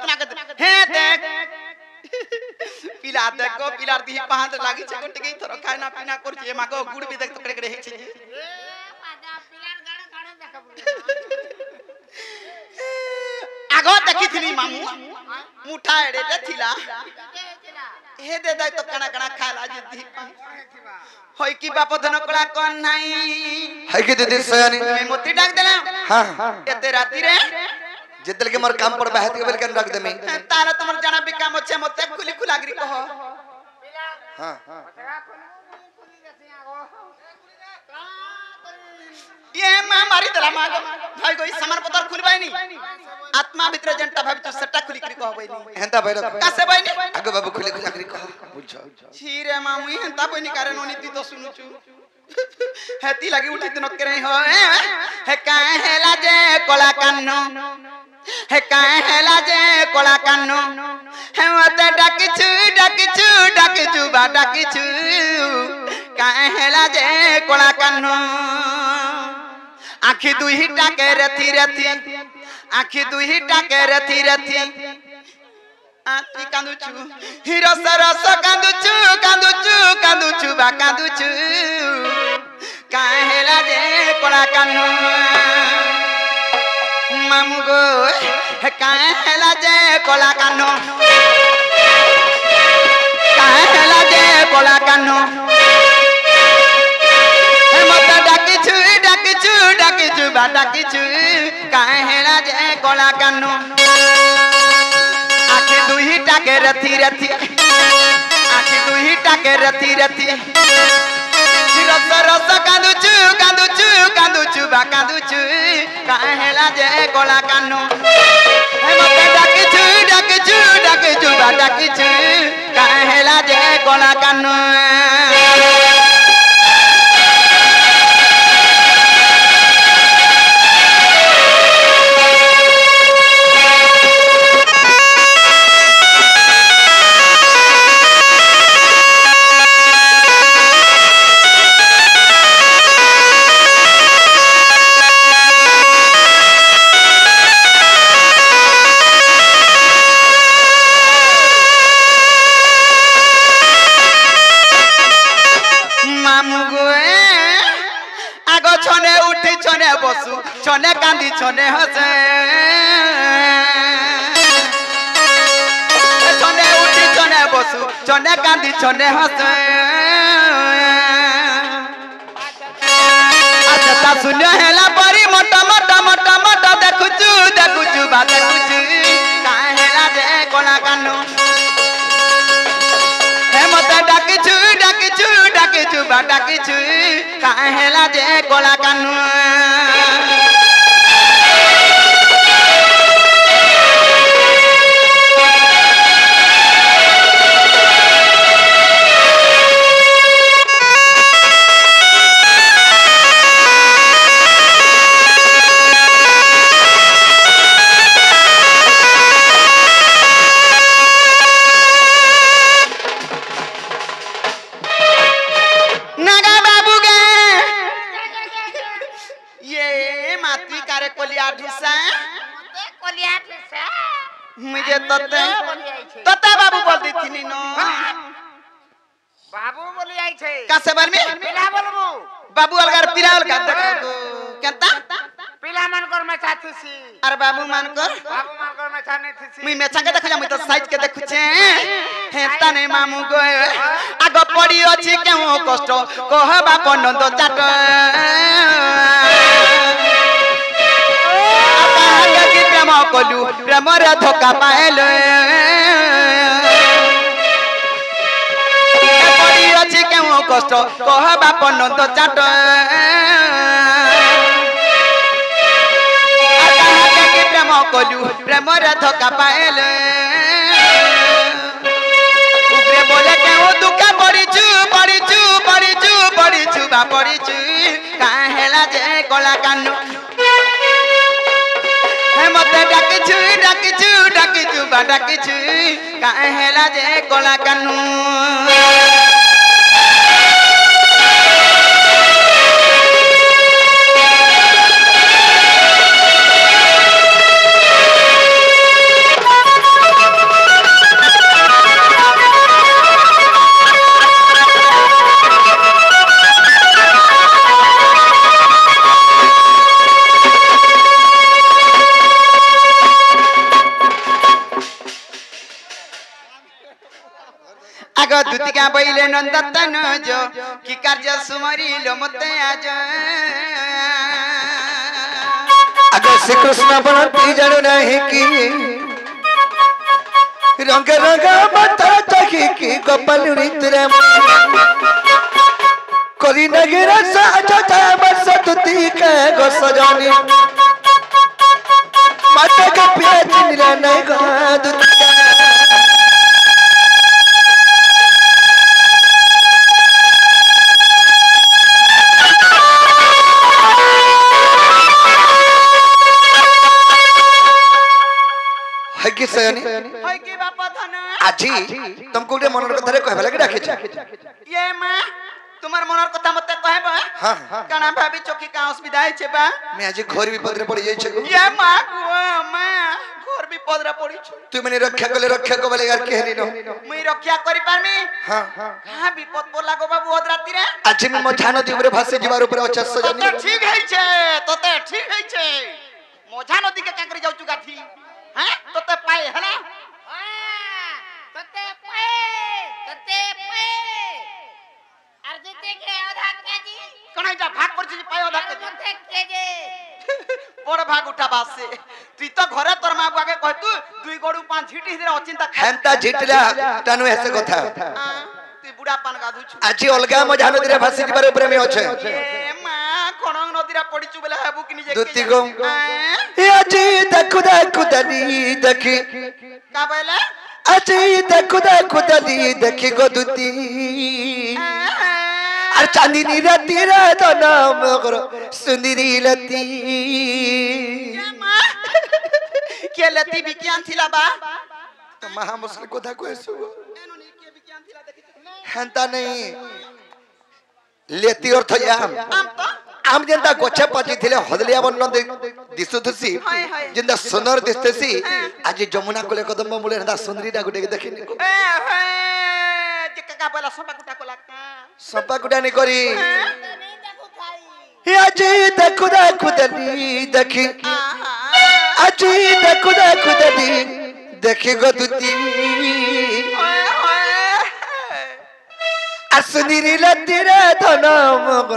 पुतना के हे देख पिला देखो पिलार दी पांच लागी छ गोटे के थरो खाना पीना कर छी मागो गुड़ भी देख तो करे हे छी पादा पिलार गाड़ गाड़ देखबो आगो देखिथिनी मामू मुठा एडे थिला हे दे दे तो कणा कणा खाला जिद्दी होय की बाप धन कला कोन नाही है कि दीदी सयानी मोती डाक देला हां एते राती रे जितल के मोर काम पड़ बाहत के बेल के रख देमी तारा तुमर जाना भी काम अच्छे मते खुली खुलागरी कह हां ये मां मारी देला मां भाई कोई सामान पतर खुलबाई नी आत्मा भीतर जनता भाबी तो सट्टा खुली करी कहबै नी हेंता भइल कासे बाई नी आगे बाबू खुली खुली कह बुझ छी रे मामू हेंता बई नी कारण नीति तो सुनुचु हेती लागी उठी दिन करे हो हे काहे हेला जे कोला कान्नो हे काहे हेला जे कोला कान्नो हे मते डाकिचु बा डाकिचु काहे हेला जे कोला कान्नो आखी दुहीटा के रथी आखी दुहीटा के रथी आती कांदुचु हिरो सरस कांदुचु बा कांदुचु काहे हेला जे कोला कान्नो मामू गो हे काहे हेला जे कोला कान्नो काहे हेला जे कोला कान्नो हे मते डाकिचु बा डाकिचु काहे हेला जे कोला कान्नो आखी दुहीटा के रथी आखी दुहीटा के रथी रस कांदुचु बा कांदुचु काहे हेला जे कोला कान्नो हे मते डाकिचु बा डाकिचु काहे हेला जे कोला कान्नो छने कांदी छने हसे छने उठी छने बसु छने कांदी छने हसे अच्छा ता सुनो हेला परी मोटा देखुचु बा देखुचु काहे हेला जे कोला कान्नो हे मते डाकिचु बा डाकिचु काहे हेला जे कोला कान्नो मुझे तते बाबू बोल दी थी नो बाबू बोली आई छे कासे बार में पिला बोलबू बाबू अलगार पिला अलगार देखो केनता पिला मन कर में चाहती सी अरे बाबू मन कर में चाहने थी सी मुई मेछा के देखो जा मुई तो साइज के देखु छे हेता नै मामू गो आगो पड़ी अछि केहू कष्ट कहबा पनंद चाट प्रेम कलु प्रेमर धोखा पाएलो पड़ी अछि केहू कष्ट कहबा पनंद चाट प्रेम कलु प्रेमर धोखा पाएलो उपरे बोले केहू दुख पड़ीचु बा पड़ीचु काहे हेला जे कोला कान्नो मते डाकिचु बा डाकिचु काहे हेला जे कोला कान्नो दुतिका बैले नंदतन जो कि कार्य सुमरी लो मते आज अगर श्री कृष्ण बनती जानो नहीं कि रंग रंग माता तकी की गोपाल नृत्य करी नगरा साजता बस तुती के गो सजनी माता का प्यार चिनला नहीं गो दुतिका है कि सयानी होय की बापा धन आजी तुमको उडे मनर कथा रे कहबा लागि डाके छ ये मां तुम्हार मनर कथा मते कहबा हां काना भाभी चोकी का असुविधा है बा मैं आज घर विपद रे पड़ी जाई छ ये मां मां घर भी पदरा पड़ी छ तू मने रक्षा को बोले यार कहनी न मुई रक्षा करि पारमी हां हां विपद बोला गो बाबू ओद राती रे आज मैं मझा नदी ऊपर भासे जीवार ऊपर अच्छा सजानी तो ठीक है छे तोते ठीक है छे मझा नदी के का करि जाउ चुका थी हैं तोते पाए हला तते पे अर्जिते के आधा केजी कणा जा भाग पड़ छी पाए ओदा के मथे केजी बड़ भाग उठा बासे तू तो घरे तोर मां आगे कह तू दुई गोडू पांच झिटी रे अचिंता हेंता झिटला टानु ऐसे कथा तू बुढ़ा पान गाधु छु आज अलगा मझा नदी रे भासे जीवार ऊपर में अच्छे ए मां खणंग नदी रे पड़ी छु बेला हेबु किनी जे दुती गो आज देखु दनी देखी का बेला आज देखु दनी देखी गो दुती और चांदनी राती रे तो नाम करो सुंदरी लती के लती विज्ञान थिला बा तो महा मुश्किल कोथा कोएसु एनो नी के विज्ञान थिला देखि हेंता नहीं लेती अर्थ याम आम तो आम जेंता गोछे पाची थिले हदलिया बन्न दिसुथसी हाय हाय जेंता सुंदर दिसतेसी आज जमुना कोले कदम मुले हेंता सुंदरीटा गुटे देखिनी को ए हे जे का बेला सोपा कुटा कोला का सपा गुडानी करी नहीं देखो खाई आज देखु दनी देखी आहा आज देखु दनी देखी गो दुती ओए ओए असुंदरी लती रे धनम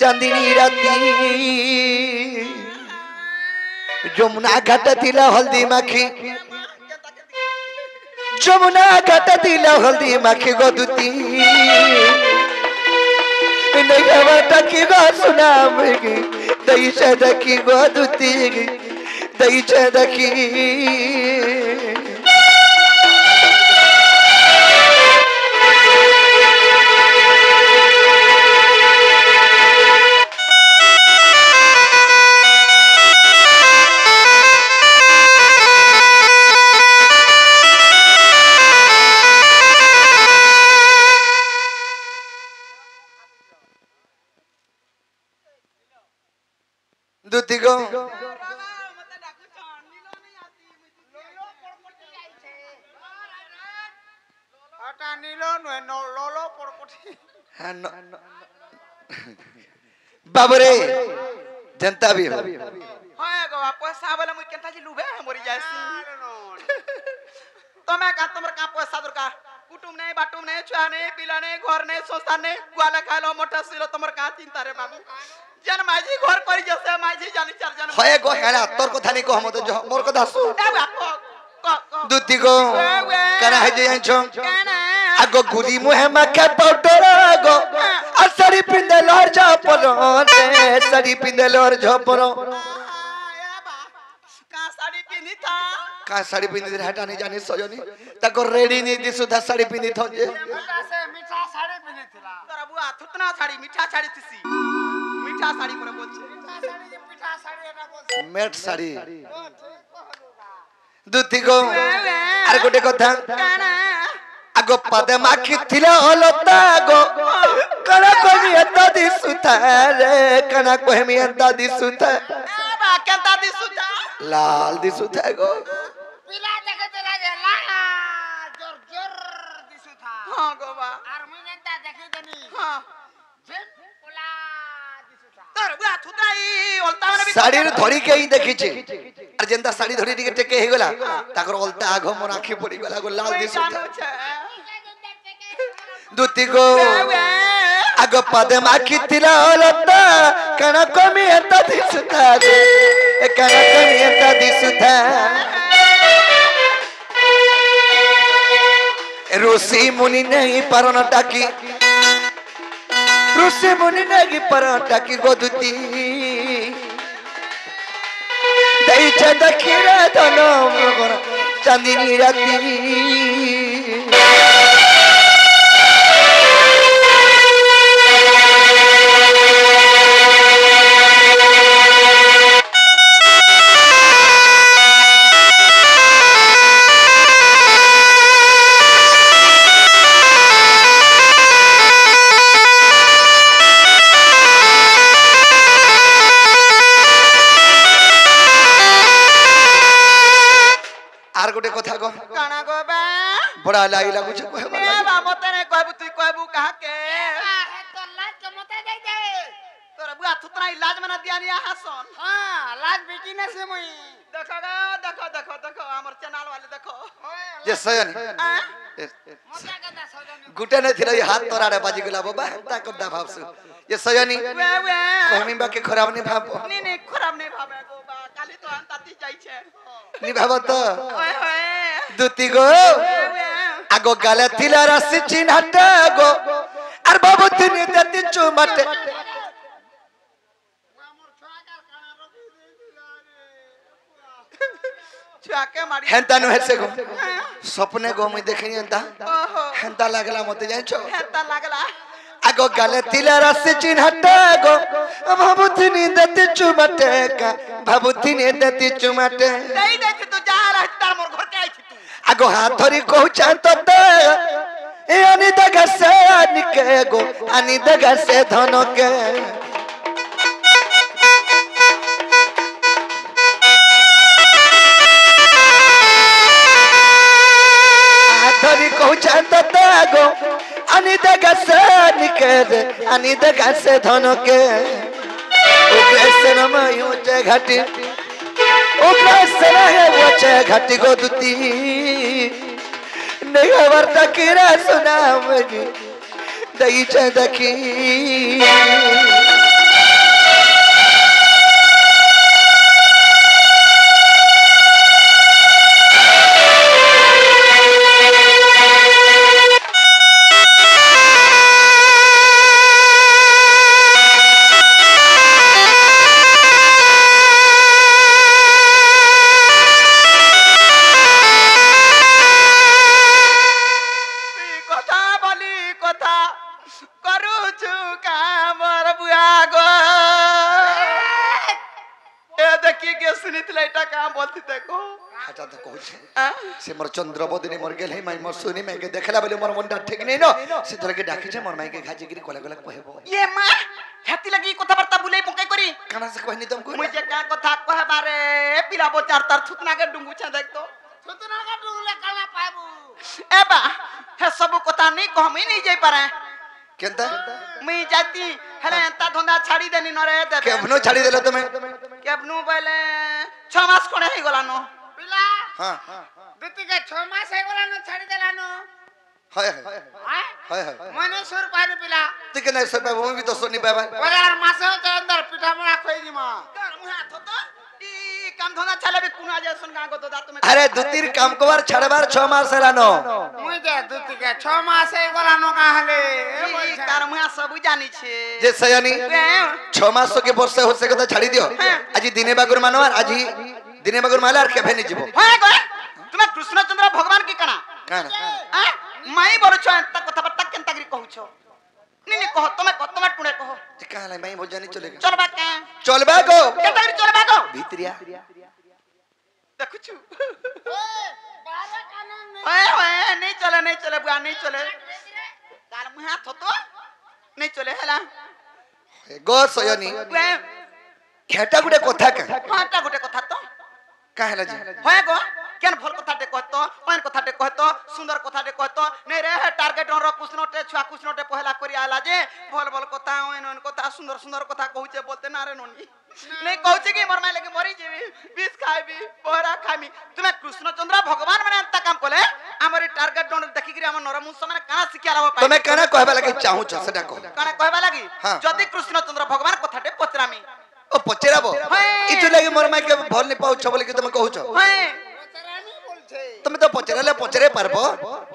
चांदनी राती जमुना घाट थिला हल्दी माखी जमुना घाट थिला हल्दी माखी गो दुती नैया टकी गो सुनाम गे दई से दकी गो दुती गे दई से दकी दुती गो मते डाकू छन नीलो नहीं आती लोलो पड़पटी आई छे अटा नीलो नो लोलो पड़पटी बाबरे जनता भी हो हाय गो पैसा वाला मुई केनता जी लुबे मरी जायसी तमे का तमर का पैसा दरका कुटुम नहीं बाटुम नहीं छुआ नहीं पिला नहीं घर नहीं संस्था नहीं गुआला खालो मोटा सिलो तमर का चिंता रे बाबू जन माझी घर पर जैसे माझी जानी चल जन होए गो हेला तोर कथा नहीं को हम तो मोर कथा सु ए बाप दुती गो कना है जे छ केना आगो गुरी मुहे मखे पाउडर गो असरी पिंदल और झपरो रे सरी पिंदल और झपरो का साड़ी पिनी था का साड़ी पिंदी हटा नहीं जानी सजनी तको रेडी नहीं दिसु था साड़ी पिंदी थो जे मीठा से मीठा साड़ी पिने थिला तोरा बुआ थुतना साड़ी मीठा साड़ी तिसी मीठा साड़ी करे बोल छे मीठा साड़ी जे पीठा साड़ी ना बोल मेट साड़ी ठीक कहलुगा दुती गो आर गोटे कथा केना आगो पदे माखी थिला हलता गो कना कोमी एता दिसु था रे कना कोमी एता दिसु था ए बा केनता दिसुता लाल दिसु था गो पीला देखे चला जे ला जोर जोर दिसु था हां गो बा आर मुई जनता देखे तनी हां जेन पोला दिसु था तोर बुआ थुताई ओलता माने साड़ी रे धरी के ही देखी छे और जेंता साड़ी धरी टिके टेके हे गला ताकर ओलता आगो मोर आखी पड़ी गला गो लाल दिसु था छे দুতি গো আগ পাদে মাখি ଥିଲା লতা কানা কমি এতা দিସୁতা রে কানা কমি এতা দিସୁতা ऋषि मुनि नहीं परन टाकी ऋषि मुनि नहीं परन टाकी गोदुती दई चंद खीरा धनो चांदनी राती गोटे कथा गो काना गो बा बड़ा लाई लागु छ कहबा ए बा मते ने कहबू तू कहबू कहा के है तो लाज के मते दे दे तोरा बुआ थुतरा इलाज में न दियानिया हसन हां लाज बेटी ने से मुई देखो गा देखो हमर चैनल वाले देखो जे सयन मते के दा सजन गुटे ने थिरा हाथ तोराडे बाजी गेला बाबा ता कदा भावसु ये सयनी वे वे कहमी बा के खराब नहीं भाव नहीं खराब नहीं भावे गो बा काली तो अंताती जाई छे नहीं भाव तो ओए होए दुती गो आगो गाले थिला राशि चिन्हट गो आर बाबू तिनी दती चुमट मोर छुआ का काना रखी दे दिला रे छुआ के मारी हेंता नु हेसे गो सपने गो मुई देखनी हेंता ओहो हेंता लागला मते जाइछो हेता लागला आगो गाले थिला राशि चिन्हट गो बाबू तिनी दती चुमट का बाबू तिनी दती चुमट नहीं दे तू जा रहा तार मोर घर के आई थी तू आगो हाथ धरी कहूचा तो ए अनि दगा से निके गो अनि दगा से धन के हाथ धरी कहूचा तो गो अनि दगा से निके रे अनि दगा से धन के उग्रसेन मयूचे घाटी उग्रसेन है वचे घाटी गो दुती नहीं खबर तकीरा सुना मुझे दई चंदकी हटा तो कहू से मोर चंद्रबोदिनी मोर गेल है माई मोर सुनी मैं के देखला बोले मोर मनटा ठीक नहीं न से धर के डाकी छे मोर माई के घाजी गिरी कोला कोला कहबो ये मां हेती लगी कथा बर्ता बुले पके करी काना से कहनी तुमको मुझे का कथा कहबा रे पिला बो चार तार थुतना के डुंगू छ देख तो सुतना का डुगले काला पाबू ए बा हे सब कथा नहीं कहमी नहीं जाई पारे केनता मैं जाती हेले एंता धंधा छाड़ी देनी न रे दे केबनो छाड़ी देलो तुमे केबनु बेले 6 मास कोने ही गला नो पिला हां दुती के 6 मास है वाला न छाड़ी देला नो हाय हाय हाय मने सुर पार पिला तू के नहीं सब वो भी तो सुनी बाबा वगार मासे के अंदर पिठा मरा खोई दी मां मुहा तो ई काम धंधा चले भी कुना जे सुन गांगो तो दात में अरे दुतीर काम कोवार छड़बार 6 मास रानो मुई जे दुती के 6 मास है वाला नो का हले ई कार मुहा सब जानी छे जे सयानी 6 मास के वर्ष हो से कथा छाड़ी दियो आज दिने बागुर मानवार आज दिने बागुर मालार के भेनी जीवो हाय गो तुमे कृष्णचंद्र भगवान की कना काना माई बड़ छ त कथा बता केनता गिरी कहू छ नहीं कहो तुमे टुणे कहो काला माई भोजनी चलेगा चलबा के चलबा गो केनता गिरी चलबा गो भीतरिया देखु छु बारे कानून ओए नहीं चले बुआ नहीं चले काल मुहा थतो नहीं चले हला गो सयनी वे खेटा गुडे कथा का हाटा गुटे कथा तो काहेला जी होय गो केन भल कथाटे कहतो पान कथाटे कहतो सुंदर कथाटे कहतो नै रे टार्गेट रो कुछनोटे छुआ कुछनोटे पहला करी आला जे भल भल कथा ओन कथा सुंदर सुंदर कथा कहूचे बोलते ना रे नोनी नहीं कहूचे कि मोर माय लगे मरी जेबी बीस खाइबी पोहरा खाइबी तुमे कृष्णचंद्र भगवान माने अंत काम कोले हमर टारगेट डोन देखि कि हम नरम समय काना शिक्षा लाभ पाइ तमे काना कहबा लागि चाहू छ सेटा कह काना कहबा लागि हाँ। जदि कृष्णचंद्र भगवान कथाटे पचरामी ओ पचराबो हाय। इतु लागि मोर माई के भल नि पाउ छ बोले कि तमे कहू छ हैं पचरानी बोलछे तमे तो पचराले पचरे पारबो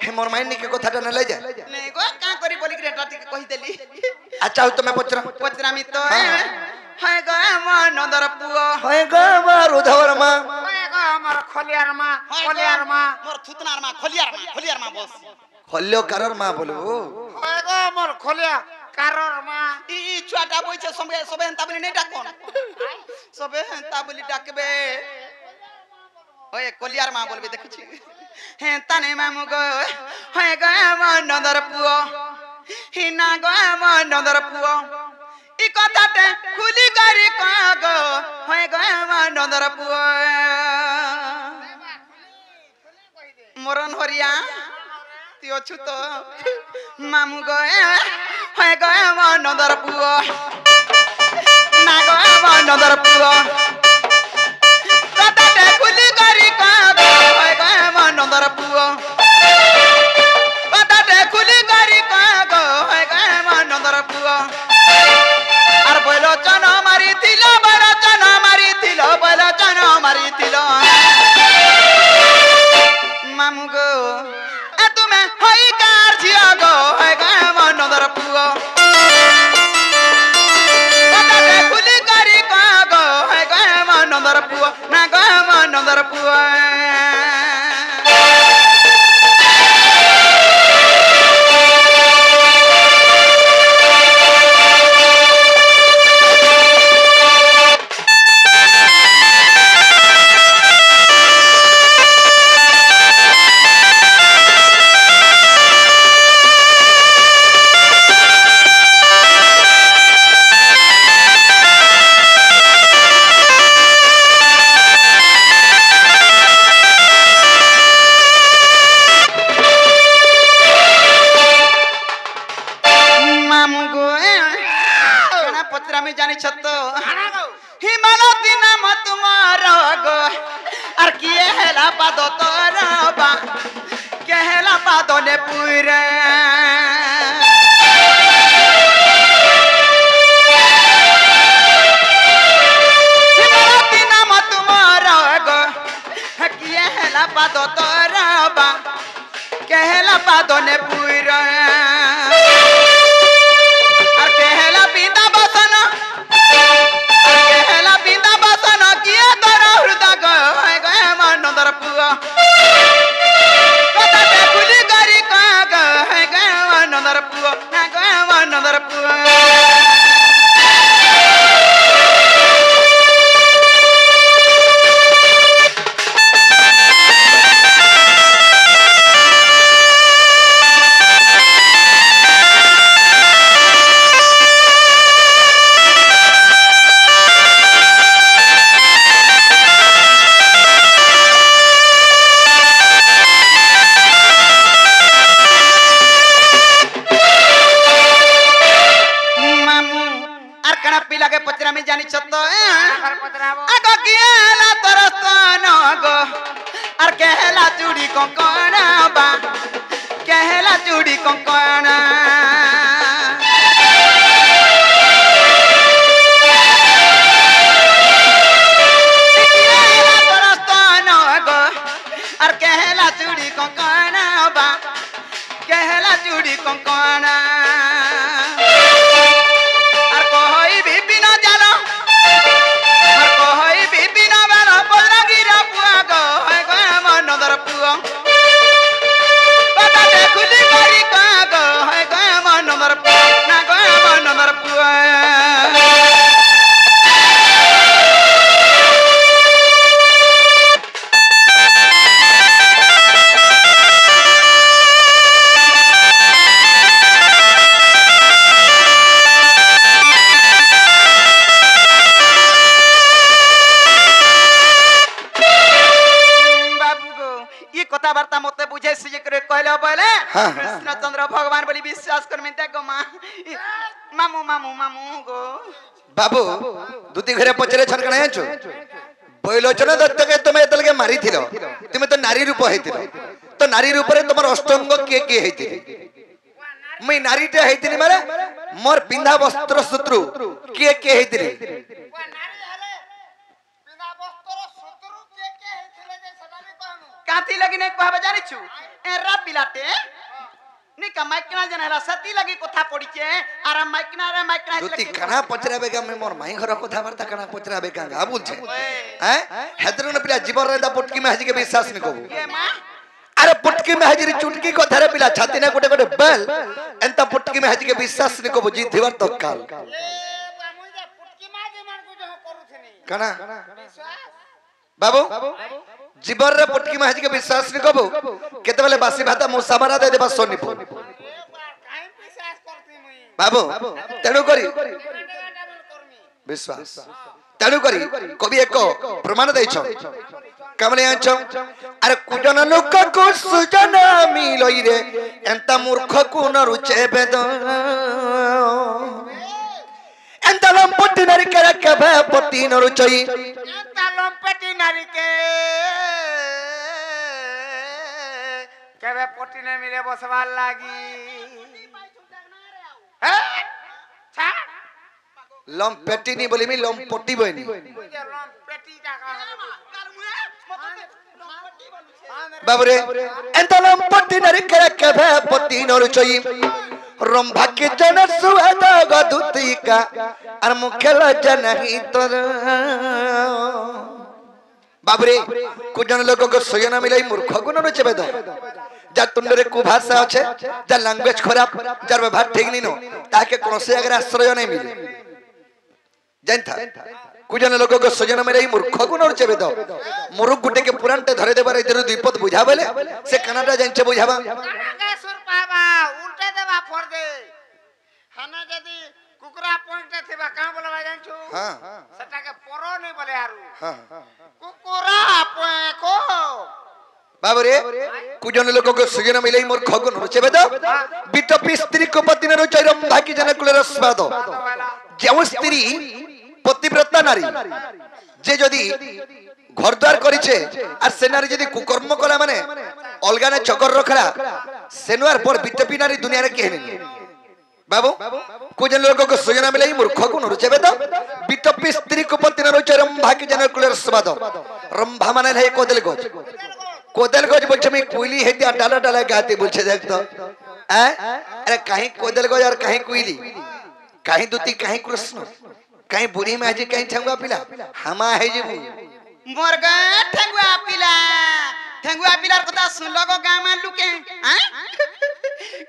हे मोर माई नि के कथाटा न ले जा नहीं गो का करी बोली कि रेटा टिके कहि देली अच्छा तमे पचरा पचरामी तो हाँ। है गो मन नंदर पुओ होय ग मार उधवर मा ओए गो हमर खोलियार मां मोर थुतनार मा खोलियार मा बस हल्लो करर मा बोलू ओए गो हमर खोलिया कारर मां ई छुआटा बइছে सबे हंता बोली नहीं डाकोन सबे हंता बोली डाकबे ओए कोलियार मा बोलबे देखछि हेंता ने मामु गो है गो मन नंदर पुओ हिना गो मन नंदर पुओ ई कथाटे खुली करी कागो है गो मन नंदर पुओ मरन हरिया ती अछु तो मामु गए है गए मन नंदर पुओ ना गए मन नंदर पुओ कथाटे खुली करी कागो है गए मन नंदर पुओ कथाटे खुली करी कागो है गए मन नंदर पुओ আর বৈলোচন মারিছিল বৈলোচন মারিছিল মামু গো এ তুমি হই কার ঝিও গো হয় গো মন নদর পুও কততে খুলি করি গো হয় গো মন নদর পুও না গো মন নদর পুও हिमालती नाम तुम्हार गो और किए हेला पादो तोरबा केहला पादो ने पूरे हिमालती नाम तुम्हार गो किए हेला पादो तोरबा केहला पादो ने पूरे और केहला पीता बसना केहला बिंदा बसन किए तोरा हृदय गए गए मन नंदर पुआ कथाटे खुली करी गए गए मन नंदर पुआ ना गए मन नंदर पुआ पिला के पचरा में जानी छतो कर पतराबो आगो किएला तरस्तन गो और केहला चूड़ी कंकणा बा केहला चूड़ी कंकणा किएला तरस्तन गो और केहला चूड़ी कंकणा बा केहला चूड़ी कंकणा कथाबार्ता मते बुझे से कहले बोले कृष्णचंद्र भगवान बोली विश्वास कर में देखो मामू मामू मामू गो बाबू दुती घरे पचरे छन कणे छु बैलोचन दत्त के तुमे एतल के मारी थिलो तुमे तो नारी रूप हेतिलो तो नारी रूप रे तुमर अष्टांग के हेतिले मैं नारीटे हेतिनी मारे मोर पिंधा वस्त्र सूत्र के हेतिले काती लगी नहीं कहबे जानि छु एरा पिलाटे नी का माइकना जनहरा सती लगी कथा पडिचे आरा माइकना रे माइकना दुती कना पचराबे का मैं मोर माई घर कथा वार्ता कना पचराबे का गा बोलछे हैं हेदरन पिला जीवन रे दा पुटकी में हाजी के विश्वास न कहू ये मां अरे पुटकी में हाजी चुटकी कथा रे पिला छाती ना गोटे गोटे बेल एंता पुटकी में हाजी के विश्वास न कहू जी दिवर तो काल कना बाबू जीवन रे पुटकी में हाजी के विश्वास न कहू केते बेले बासी भाता मुसाबरा दे देबा सोनी पो बाबू तेनु करी विश्वास तेनु करी कवि एक प्रमाण दैछ कामले आछ अरे कुजन लोक को सुजन मिलई रे एंता मूर्ख को न रुचे बेद एंता लंपटी नारी के रखबे पति न रुचई एंता लंपटी नारी के केबे पति ने मिले बसवार लागी छा लंपेटी नहीं बोली मी लंपटी बनी लंपेटी का बाबरे एंता लंपटी नारी के रखबे पति न रुचई रंभा के जन सुहाद गदुतिका और मुखेल जन ही तर बाबरे कुजन लोग को सोयना मिलाई मूर्ख गुण रुचे बेद जा तुंडरे कुभाषा अच्छे जा लैंग्वेज खराब जार व्यवहार ठीक नहीं नो ताके कोनसे अगर आश्रय नहीं मिले जानता कुजन लोग को सोयना मिलाई मूर्ख गुण रुचे बेद मुरुख गुटे के पुरानटे धरे देबार इधर द्विपद बुझा बेले से कनाडा जानचे बुझाबा के सुर पाबा उल्टे देबा फोड़ दे हना जदी कुकरा पॉइंट थेबा का बोलबा जानछु हां सटा के परो नहीं बोले यारू हां कुकुरा को बाबरे कुजन लोग को सुजन मिलाई मूर्ख गुण रुचे बेद बिटपी स्त्री को पति न रुचै रंभा की जन कुलर स्वाद जेउ स्त्री पतिव्रता नारी जे जदी घर द्वार करिछे और से नारी जदी कुकर्म कला माने अलगा ने चकर रखला सेनुआर पर बिटपी नारी दुनिया रे केहनी बाबू कुजन लोग को सुजना मिलाई मूर्ख गुण रुचे बेद बिटपी स्त्री को पति न रुचै रंभा की जन कुलर स्वाद रंभा माने है कोदल गज बोलछे मैं कोइली हेती डाला डाला गाती बोलछे देख तो अरे कहीं कोदल गज और कहीं कोइली कहीं दुती कहीं कृष्ण कहीं बुढ़ी में आजी कहीं ठंगुआ पिला हमा है जे मोर गा ठेंगुआ पिलार कथा सुनलो गो गाम लुके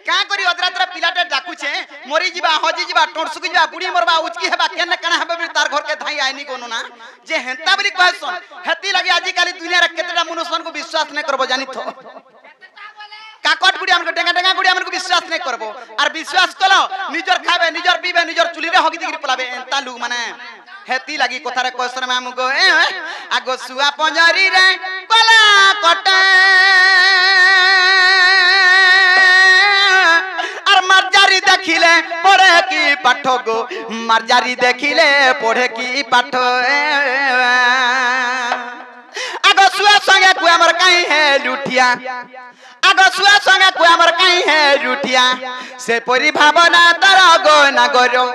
का करी अदरातरा पिलाटे डाकू छे मरी जीवा हजी जीवा टोरसुकी जीवा बुढ़ी मरबा उचकी हेबा केने कना हेबे तार घर के धाई आइनी कोनो ना जे हेंता बली कहसन हेती लागि आजि काली दुनिया रे केतेटा मनुष्यन को विश्वास नै करबो जानि थो काकट गुड़ी हमको डेंगा डेंगा गुड़ी हमको विश्वास नहीं करबो और विश्वास कलो निजर खाबे निजर पीबे निजर चुली रे हगी दिगरी पलाबे एंता लुग माने हेती लागि कथा रे क्वेश्चन में हमको आगो सुआ पंजरी रे कला कटे और मर्जारी देखिले पढ़े की पाठ गो मर्जारी देखिले पढ़े की पाठ आगो सुआ संगे को हमर काई है लुठिया आगो सुआ संगे को हमर काई है लुठिया से परि भावना तर गो नागरो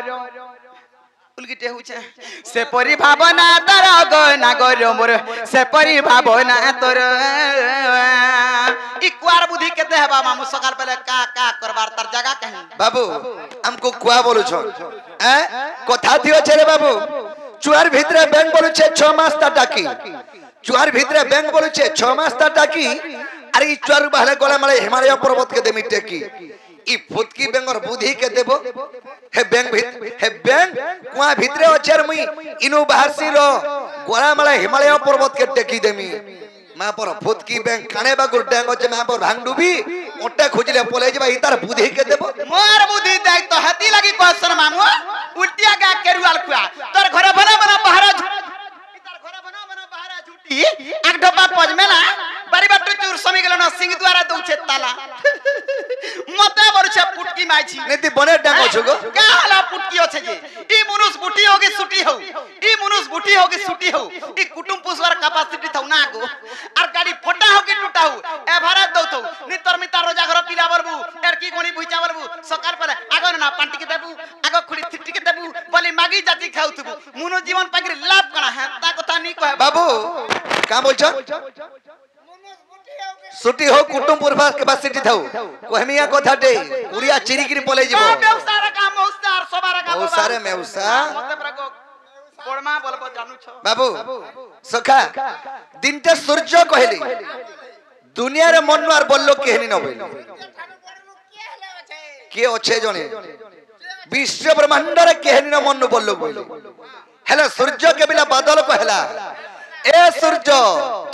उलगिटे हुचे से परि भावना तर गो नागरो मोर से परि भावना तोर ई कुआर बुद्धि केते हेबा मामू सकाल पहले का करबार तर जगह कहीं बाबू हमको कुआ बोलु छ कथा थियो छे रे बाबू चुआर भितरे बैंक बोलु छे 6 मास ता टाकी चुआर भितरे बैंक बोलु छे 6 मास ता टाकी अरे ई चुआर बहले गले माले हिमालय पर्वत के देमी टेकी ई फुतकी बेंगर बुद्धि के देबो हे बैंक कुआ भितरे अछर मुई इनु बाहरसी रो गोला माले हिमालय पर्वत के टेकी देमी मा पर फुतकी बैंक काने बागुर डेंग अछे मा पर भांग डुबी ओटे खोजले पले जेबा इतार बुद्धि के देबो मोर बुद्धि दाई तो हती लगी क्वेश्चन मामू उल्टिया गा केरुआल खुआ तोर घरे बना बना बाहर इतार घरे बना बाहर झूठी एक डब्बा पजमेला बारी बाटू चूर समी गेलो ना सिंह द्वारा दउछे ताला मते बरछे पुटकी माइछि नेति बने डेंग छगो का हला पुटकी अछे जे ई मनुष बुटी होगी सुटी हो ई मनुष बुटी होगी सुटी हो ई कुटुंब पुसवार कैपेसिटी थौ ना गो और गाड़ी फटा होगी टूटा हो ए भारत दउ थौ जगी जाति खाउथबु मुनो जीवन पागिर लाभ कना है ता कथा नी कहे बाबू का बोलछ सुटी हो कुटुंब पूर्वा के बाद सिटी थाउ कहमिया कथाटे कुरिया चिरिगिरी पले जीवो व्यवसाय रा काम मौसार सबार काम मौसारे मेउसा मते प्रको कोड़मा बोलबो जानू छ बाबू सखा दिनटे सूर्य कहली दुनिया रे मन आर बोललो केहनी न बोल के अच्छे जने विश्व ब्रह्मांड रे केहनी न मन बोललो बोल हेले सूर्य के बिना बादल कहला ए सूर्य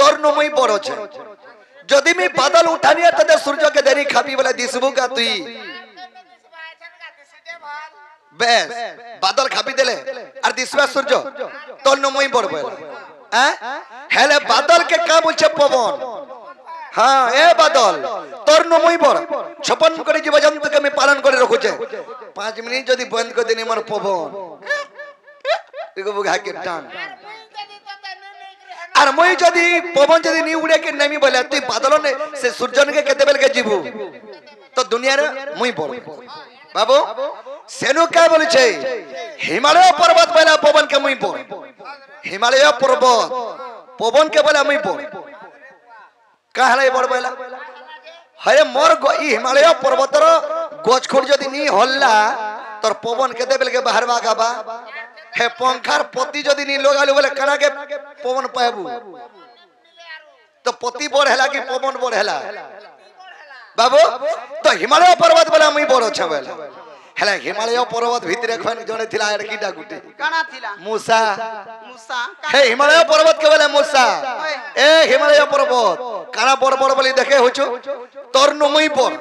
तोर न मुई बड़ छे जदी मी बादल उठानी तदे सूर्य के देरी खापी वाला दिसबु का तुई बेस बादल खापी देले और दिसबा सूर्य तोर न मुई बड़ बोल हैं हेले बादल के का बोलछे पवन हां ए बादल तोर न मुई बड़ छपन करे जीव जंतु के मैं पालन करे रखु छे 5 मिनट जदी बंद कर देनी मोर पवन एगो बुघा के टान আর মই যদি পবন যদি নি উড়ে কে নামি বলে তুই বাদল নে সে সূর্যন কে কেতে বেল কে জিবু তো দুনিয়ার মই বড় বাবু সেনু কা বলেছে হিমালয় পর্বত বলে পবন কে মই বড় হিমালয় পর্বত পবন কে বলে মই বড় কাহলে বড় বলা হরে মোর ই হিমালয় পর্বতর গছ খোড় যদি নি হল্লা তোর পবন কেতে বেল কে বাহারবা গাবা हे पंखार पति जदी नी लगालु बोले कना के पवन पाबू तो पति बड़ हैला कि पवन बड़ हैला बाबू तो हिमालय पर्वत बोला मुई बड़ छ बोला हैला हिमालय पर्वत भीतर खन जने थिला एडकीटा गुटे काना थिला मूसा मूसा हे हिमालय पर्वत के बोले मूसा ए हिमालय पर्वत काना बड़ बड़ बोली देखे होछु तोर न मुई बड़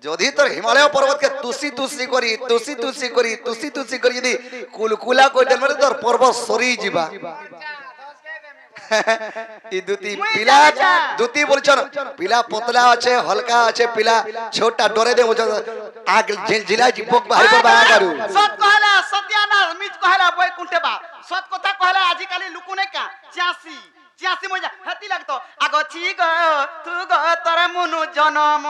যদি তোর হিমালয় পর্বতকে তুসি তুসি করি যদি কুলকুলা কই দেন মানে তোর পর্বত সরি জিবা ই দুতি পিলা দুতি বলছন পিলা পতলা আছে হালকা আছে পিলা ছোটা ডরে দে বলছন আগ জিলা জিপক বাহির করবা আগারু সত কহলা সত্যানা মিজ কহলা বই কুনটেবা সত কথা কহলা আজি কালি লুকুনে কা 86 মজা হাতি লাগতো আগছি গ তু গ তোর মনু জনম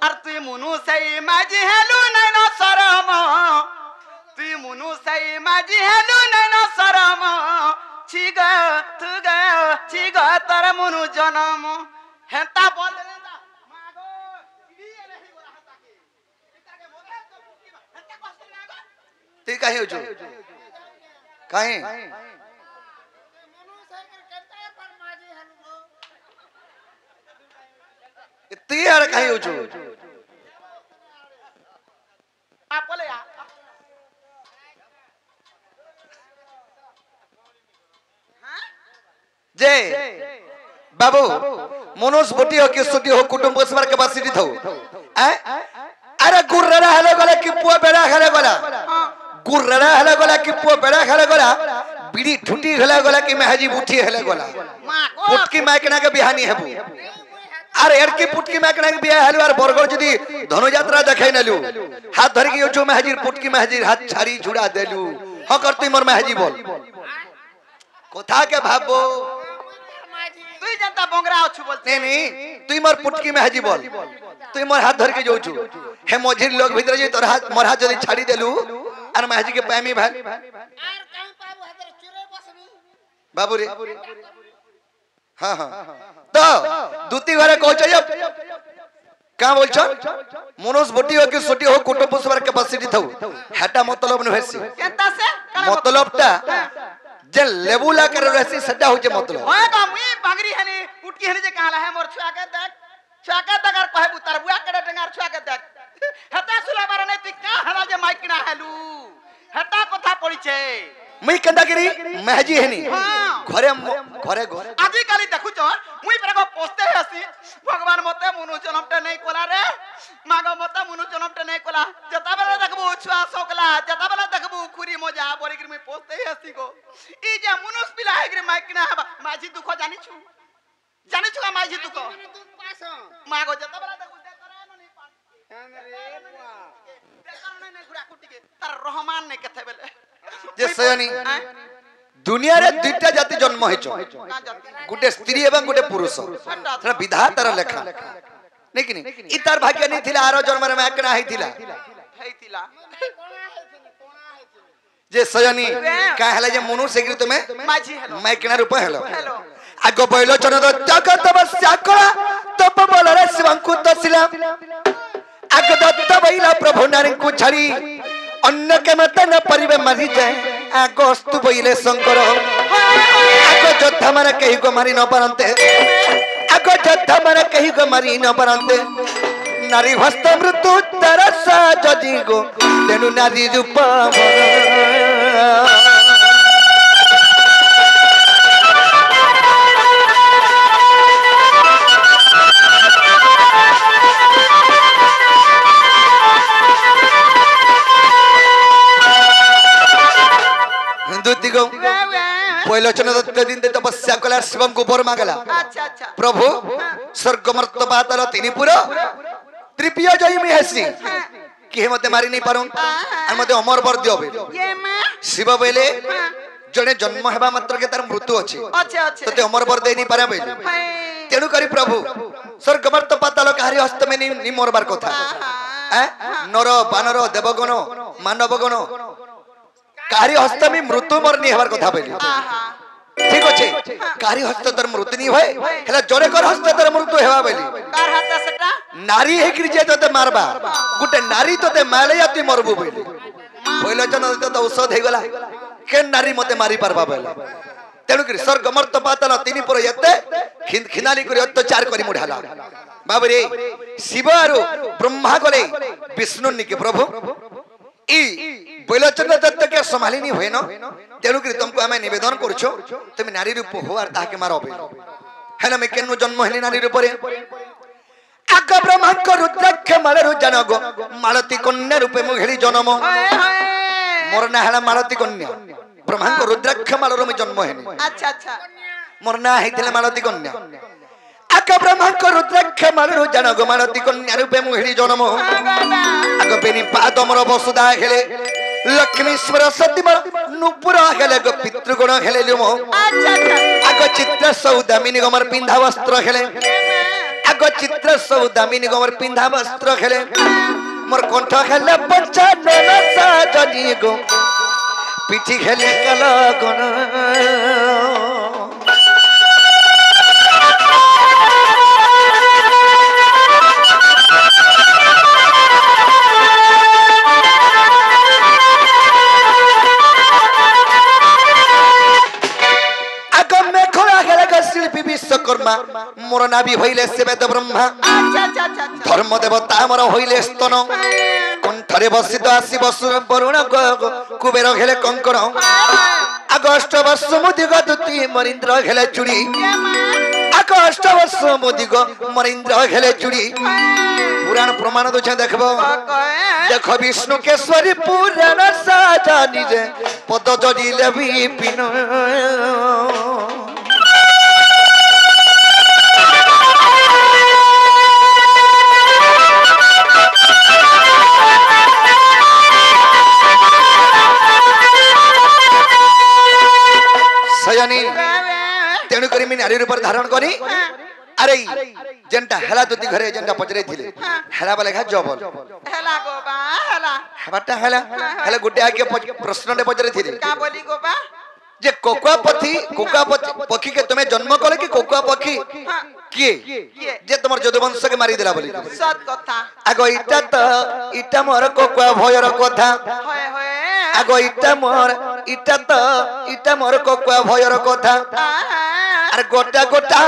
আর তুই মনু সাই মাঝি হেলু নাই ন শরম তুই মনু সাই মাঝি হেলু নাই ন শরম ছি গ তু গ ছি গ তোর মনু জনম হেতা বল রে না মাগো ইয়ে রে গোরা হাতাকে এটাকে মোগে তো হেতা কষ্ট লাগো তুই কাহে হইছো কাহে তুই আর কাহে হইছো আপলে आ जे बाबू मनुष्य बटी हो कि सुटी हो कुटुंब परिवार के बात सिटी थौ अरे गुर्रा हेले गला कि पुआ बेड़ा हेले गला गुर्रा हेले गला कि पुआ बेड़ा हेले गला बीड़ी ठुटी हेले गला कि महजी उठी हेले गला पुटकी माइकना के बिहानी हेबू अरे एड़की पुटकी माइकना के बिहा हेलु और बरगड़ जदी धनुयात्रा देखाइ नलु हाथ धरि के जो महजीर पुटकी महजीर हाथ छारी छुड़ा देलु ह कर तुई मोर महजी बोल कोथा के भाबो তুই জানতা বংরা আছু বলতে नहीं तुई मोर पुटकी में हाजी बोल तुई मोर हाथ धर के जोचू हे मझिर लोग भीतर जे तोर हाथ मोर हाथ जदी छाड़ी देलु और महाजी के पैमी भाई आर कहीं पाबू हाथ चुरे बसबी बाबू रे हां हां तो दूती घरे कहछ जब का बोलछ मनुष्य बटी हो कि सोटी हो कुटुंब परिवार के बसिटी थौ हेटा मतलब न हेसी केता से मतलबटा जे लेबुला कर रहसी सदा हो जे मतलब होय बा मुई बांगरी हनी उटकी हनी जे कहला है मोर छुआ के देख और कहबू तार बुआ के डंगार छुआ के देख हता सुला बार नै तू का हला जे माइक ना हेलू हता कथा पड़ी छे मुई कंदा गिरी महजी हेनी घरे घरे घरे आजि काली देखु छ मुई परगो पोस्ते हसी भगवान मते मुनु जनमटे नै कोला रे मागो मते मुनु जनमटे नै कोला जता बेला देखबू छुआ सोकला जता बेला देखबू खुरी मजा बोरी गिर मुई पोस्ते हसी को ई जे मुनुस पिला है गिर माइक ना माझी दुख जानि छु का माझी दुख मागो जता बेला देखबू देखरा न नै पान रे बुआ देखरा नै घुरा कुटी के तार रहमान नै केथे बेले जे सयनी दुनिया रे दुईटा जाति जन्म हेचो गुटे स्त्री एवं गुटे पुरुष थरा विधातार लेखा नहीं कि नहीं ई तार भाग्य नहीं थिला आरो जन्म रे माकना हेतिला जे सजनी का हला जे मनु सेगिरी तुमे माझी हेलो मैं किना रूप हेलो हेलो आगो बैलो चन जगत तपस्या करा तप बलरे शिवंकु तसिला आगो दत्त बैला प्रभु नारी को छड़ी अन्य के मत न परिवे मरी जाए आगो अस्तु बैले शंकर आगो जोद्धा मारे कहीं को मारी न परंते आगो जोद्धा मारे कहीं को मारी न परंते नारी हस्त मृत्यु तरसा जजी गो तेनु नारी रूप हिंदू पैलोचन दत्त दिन तपस्या कला शिवम को बर मागला अच्छा अच्छा प्रभु स्वर्ग मर्त पाताल तीन पुर तृतीय जय मी हेसी कि मते मारी नहीं पारो और मते अमर बर दियो बे ये मां शिव बेले जने जन्म हेबा मात्र के तार मृत्यु अछि अच्छा अच्छा तते अमर बर दे नहीं पारे बे तेनु करी प्रभु स्वर्ग मर्त पाताल कार्य हस्त में नहीं मोरबार कथा नर बानर देवगण मानवगण कार्य हस्त में मृत्यु मर नहीं हेबार कथा बेली ठीक अछि कार्य हस्त तर मृत्यु नहीं होय हेला जरे कर हस्त तर मृत्यु हेबा बेली कार हाथ सेटा नारी हे कि जे तते मारबा गुटे नारी तते माले या तू मरबू बेली पहिलो जन त औषध हे गला के नारी मते मारी पारबा बेला तेनु कि स्वर्ग मर्त पाताल तीन पुर यते खिनाली करी अत्याचार करी मुढाला बाबरे शिव आरो ब्रह्मा गले विष्णु निके प्रभु ई बैलोचन दत्त के संभालिनी होय न तेनु कि तुमको हमें निवेदन करछो तुम नारी रूप हो और ताके मारो बे हेला में केनु जन्म हेली नारी रूप रे आका ब्रह्मा को रुद्राक्ष मालरु जनगो मालती कन्या रूपे मुघेली जन्म मोर ना हेला मालती कन्या ब्रह्मा को रुद्राक्ष मालरु में जन्म हेनी अच्छा अच्छा मोर ना हेथिले मालती कन्या आका ब्रह्मा को रुद्राक्ष मालरु जनगो मालती कन्या रूपे मुघेली जन्म आगो बेनी पादमर वसुदा हेले लक्ष्मी सरस्वती मर नुपुर हेले गो पितृगण हेले लिमो अच्छा अच्छा आगो चित्र सौदामिनी गमर पिंधा वस्त्र हेले आगो चित्र सौदामिनी गमर पिंधा वस्त्र हेले मोर कंठ हेले बच्चा नना साजनी गो पिठी हेले कला गण शिल्पी विश्वकर्मा मोर नाभि होइले सेवेद ब्रह्मा अच्छा अच्छा अच्छा धर्म देवता मोर होइले स्तन कंठरे बसित आसी बसुर वरुण कुबेर हेले कंकण अगस्त वर्ष मुदिग दुती मरीन्द्र हेले चूड़ी अगस्त वर्ष मुदिग मरीन्द्र हेले चूड़ी पुराण प्रमाण दोछे देखबो देखो विष्णु केशरी पुराण साजानी रे पद जड़िले विपिन सजनी तेणु करी मी नारी रूप धारण करी अरे जेंटा हेला दुती घरे जेंटा पचरे थिले हेला बले घा जबल हेला गोबा हेला हेबाटा हेला हेला गुटे आके प्रश्नटे पचरे थिले का बोली गोबा जे कोकुआ पक्षी के तुम्हें जन्म कले कि कोकुआ पक्षी किए जे तुमर जदुवंश के मारी देला बोली सत कथा आगो इटा मोर कोकुआ भयर कथा होय होय आगो इटा मोर कोकुआ भयर कथा अरे गोटा गोटा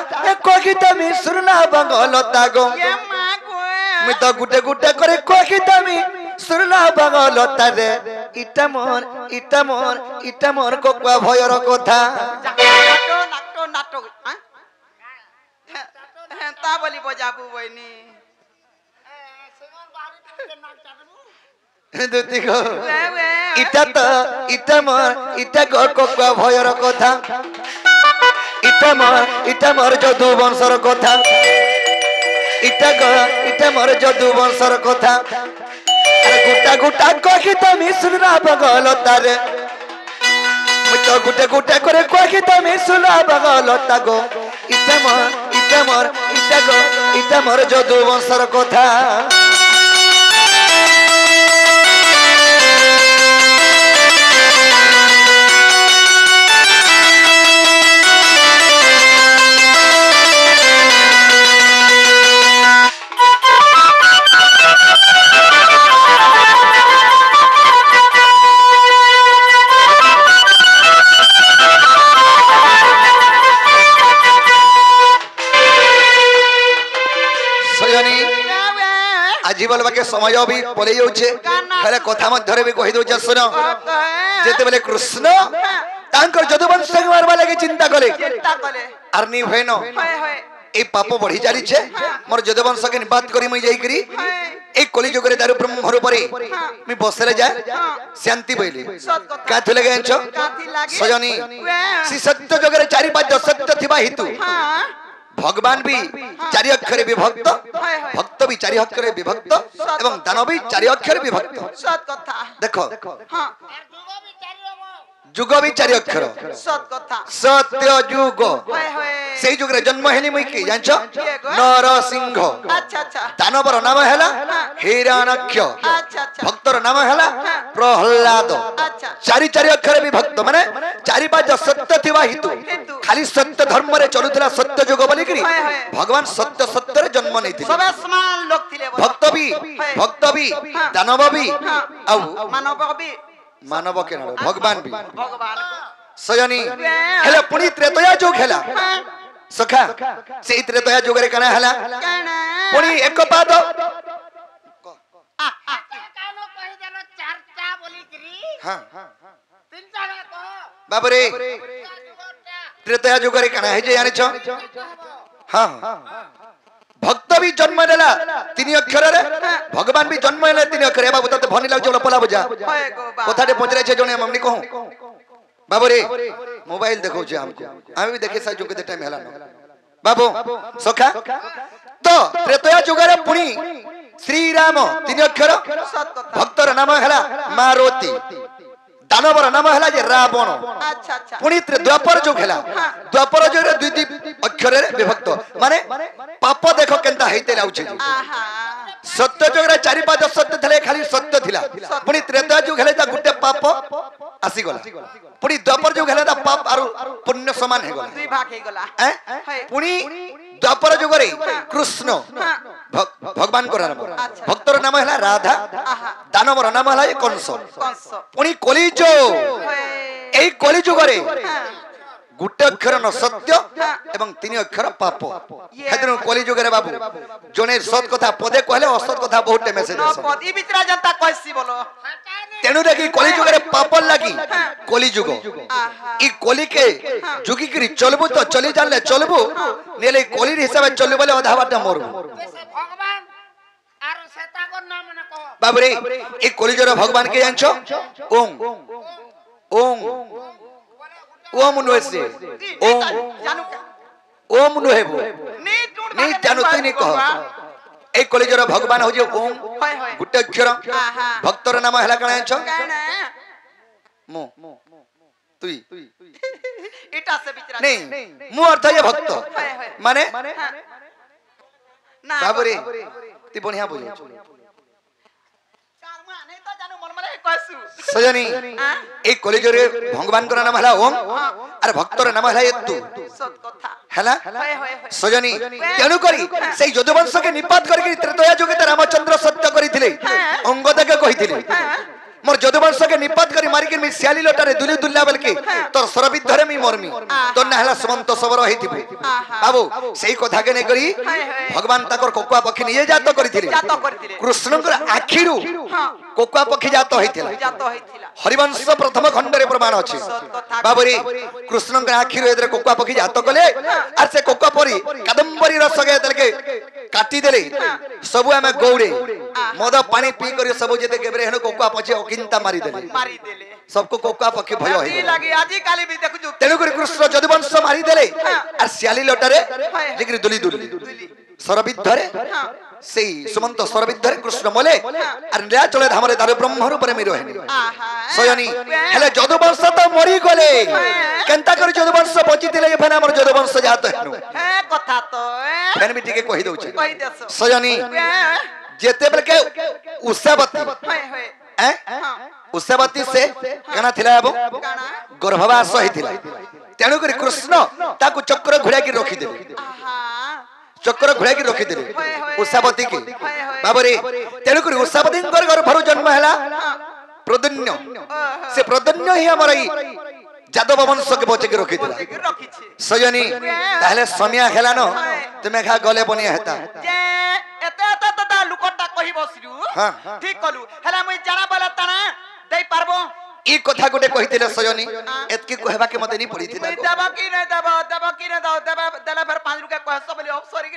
कोकिता मी सुरना बंगलता गो ये मां को मी तो गुटे गुटे करे कोकिता मी सुरना बंगलता रे इटा मोर कोकुआ भयर कथा नाटो नाटो नाटो ता बोली बजाबू बइनी दुती को इटा मोर कोकुआ भयर कथा इटा मोर जदु वंशर कथा इटा मोर जदु वंशर कथा अरे गुटा गुटा कहि तमी सुना बगलता रे मुतो गुटे गुटे करे कहि तमी सुना बगलता गो इटा मोर जदु वंशर कथा আজি বলবা के समय भी पले जाउछे हेले कथा मध्यरे भी कहि दोछ सुन जेते बेले कृष्ण तांकर जदुवंश के मारबा लागि चिंता कले आर नी होय न ए पाप बढ़ी चली छे मोर जदुवंश के निपात करी मई जाई करी एक कली जुगरे दारु ब्रह्म रूपरे मी बसले जाए शांति बइली का थले गएछ सजनी श्री सत्य जुगरे 4-5 सत्य थिबा हेतु भगवान भी 4 अक्षरे विभक्त भक्त भी 4 अक्षरे विभक्त एवं दानव भी 4 अक्षरे विभक्त सत कथा देखो हां जुग भी 4 अक्षर सत कथा सत्य जुग होय होय सेई जुगरे जन्म हेली मुई की जानछो नरसिंह अच्छा अच्छा दानवर नाम हैला हिरण्यक्ष अच्छा अच्छा भक्तर नाम हैला प्रहलाद अच्छा 4 अक्षर भी भक्त माने 4-5 सत्य थिबा हेतु खाली सत्य धर्म रे चलुतला सत्य जुग बोली करी भगवान सत्य सत्य रे जन्म नैथि सब समान लोग थिले भक्त भी दानव भी आ मानव के नाम भगवान भी भगवान सजनी हेले पुनी त्रेतया जुग हेला सखा से त्रेतया जुग रे कना हेला पुनी एक पाद कानो कहि देलो चारटा बोली करी हां तीनटा ना कहो बाबू रे त्रेतया जुग रे कना हे जे जानि छ हां भक्त भी जन्म नेला 3 अक्षर रे भगवान भी जन्म नेला 3 अक्षर बाबू तते भनी लाग जो पला बुझा कथाटे पचरे छे जने हमनी कहू बाबू रे मोबाइल देखौ छे हमको हम भी देखे सा जुग के टाइम हेला न बाबू सखा तो त्रेतया जुग रे पुनी श्री राम 3 अक्षर भक्तर नाम हैला मारुति दानवर नाम हैला जे रावण अच्छा अच्छा पुनी द्वापर जुग हैला द्वापर जुग रे 2 अक्षर रे विभक्त माने पाप देखो केनता हेते लाउछे आहा सत्य जुग रे 4-5 सत्य थले खाली सत्य थिला पुनी त्रेता जुग हेले ता गुटे पाप आसी गला पुनी द्वापर जुग हेले ता पाप आरु पुण्य समान हे गला दुई भाग हे गला पुनी द्वापर जुग रे कृष्ण भगवान को नाम भक्तर नाम हैला राधा दानवर नाम हैला कंस पुनी कलिजो एई कलिजुग रे गुटे अक्षर न सत्य एवं 3 अक्षर पाप हेतु कलिजुग रे बाबू जने सत कथा पदे कहले असत कथा बहुत मेसेज न पदी बिचरा जनता कहसी बोलो तेनु देखि कलिजुग रे पाप लागी कलिजुग ई कलि के जुगी करी चलबो तो चली जाले चलबो नेले कलि हिसाब चलबो बोले आधा बाटा मरु भगवान आर सेता को नाम न कहो बाबू रे ई कलिजुग रे भगवान के जानछो ओम ओम नोसे ओम जानू ओम नोहेबो नी जानू तई नी कह ए कलिजुग रे भगवान हो जे ओम गुटे अक्षर भक्तर नाम हैला कणा छ मु तुई इटा से बिचरा नहीं मु अर्थ ये भक्त माने ना बाबू रे ती बढ़िया बुझे शर्मा नहीं तो जानू मन मले कहसु सजनी ए कलिजुग रे भगवान को नाम हैला ओम अरे भक्तर नाम हैला यत्तु सत कथा हैला होय होय सजनी तेनु करी सेई यदुवंश के निपात करके त्रेतया जुगे त रामचंद्र सत्य करिथिले अंगद के कहिथिले मोर यदुवंश के निपात करी मारी के मी सियाली लोटारे दुली दुल्ला बलके तोर सरबित धरे मी मरमी तो ना हैला समंत सबर हेतिबे बाबू सेई कथा के नै करी भगवान ताकर कोकुआ पक्षी निये जात करिथिले कृष्णकर आखिरु कोकुआ पक्षी जात हेतिला हरिवंश प्रथम खंड रे प्रमाण अछि बाबू रे कृष्णकर आखिरु एदरे कोकुआ पक्षी जात कले आर से कोकुआ परी कादंबरी रस गे तलके काटी देले सब हमें गौड़े मद पानी पी कर सब जेते गेबरे हन कोकुआ पक्षी अकिंता मारी देले सबको कोकुआ पक्षी भय होई लागी आजि काली भी देखु तेनु कर कृष्ण यदुवंश मारी देले आर सियाली लोटारे जेकरी दुली दुली सरबित धरे सेई सुमंत सरबित धरे कृष्ण मले आर नीलाचल धामरे दारु ब्रह्म रूप रे मी रहनी सयनी हेले यदुवंश तो मरी गले केनता कर यदुवंश बची दिले फेन हमर यदुवंश जात हेनु हे कथा तो फेन भी टिके कहि दउ छै कहि देसो सयनी जेते बेल के उषावती उषावती से कना थिला एबो गर्भवास हेतिला तेनु कर कृष्ण ताकू चक्र घुड़ा के रखी देले चक्र घुड़ा के रखी देले उषावती के बाबू रे तेनु कर उषावती कर गर्भरु जन्म हैला प्रदन्य से प्रदन्य ही हमर ई जादव वंश के बचे के रखी दिला सजनी ताहले समिया हेला न तुमे खा गले बनिया हेता जे एते एते लुकटा कहि बसिल हाँ। ठीक कलु हला मुई जाना बोला तना दे पारबो ई कथा गुटे कहिथिले सजनी एतकी कहबा के मते नहीं पड़ी मुई देबा की नहीं देबा देबा की नहीं देबा देला फिर 5 रुपया कहसो बोली अफसर